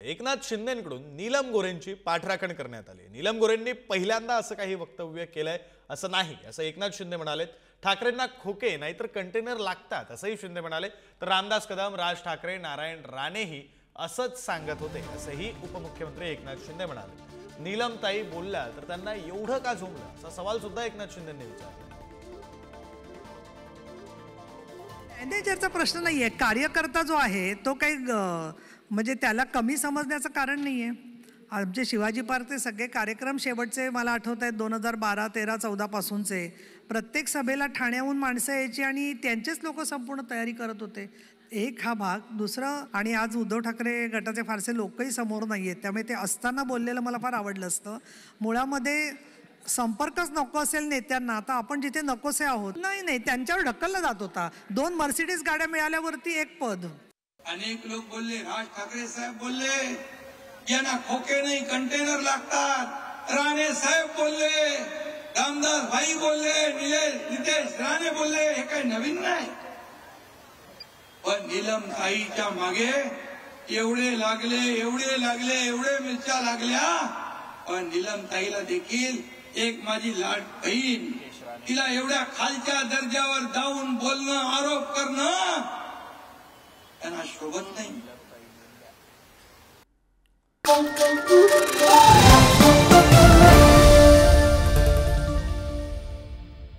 एकनाथ शिंदेंकडून नीलम गोऱ्हेंची पाठराखण करण्यात आली। नीलम गोऱ्हेंनी पहिल्यांदा असं काही वक्तव्य केलंय असं नाही, असं एकनाथ शिंदे म्हणाले। ठाकरेंना खोके नाहीतर कंटेनर लागतात असंही शिंदे म्हणाले। तर रामदास कदम, राज ठाकरे, नारायण राणेही असंच सांगत होते असंही उपमुख्यमंत्री एकनाथ शिंदे म्हणाले। नीलमताई बोलल्या तर त्यांना एवढं का झोंबलं असा सवाल सुद्धा एकनाथ शिंदेंनी विचारला। मॅनेजरचा प्रश्न नाहीये, कार्यकर्ता जो आहे तो काही म्हणजे त्याला कमी समजण्याचं कारण नाहीये। आमचे शिवाजी पार्कचे सगळे कार्यक्रम शेवटचे मला आठवत आहेत 2012, 13, 14 पासूनचे प्रत्येक सभेला ठाण्याहून माणसं यायची आणि त्यांचेच लोक संपूर्ण तयारी करत होते। एक हा भाग, दुसरं आणि आज उद्धव ठाकरे गटाचे फारसे लोकही समोर नाही आहेत, त्यामुळे ते असताना बोललेलं मला फार आवडलं असतं। मुळामध्ये संपर्कच नको असेल नेत्यांना, आता आपण जिथे नकोसे आहोत नाही त्यांच्यावर ढकलला जात होता। 2 मर्सिडीज गाड्या मिळाल्यावरती 1 पद। अनेक लोक बोलले, राज ठाकरे साहेब बोलले यांना खोके नाही कंटेनर लागतात, राणे साहेब बोलले, रामदास भाई बोलले, नितेश राणे बोलले, हे काही नवीन नाही। पण नीलम ताईच्या मागे एवढे लागले मिरच्या लागल्या। पण नीलम ताईला देखील एक माझी लाड बहीण, तिला एवढ्या खालच्या दर्जावर जाऊन बोलणं, आरोप करणं त्यांना शोभत नाही।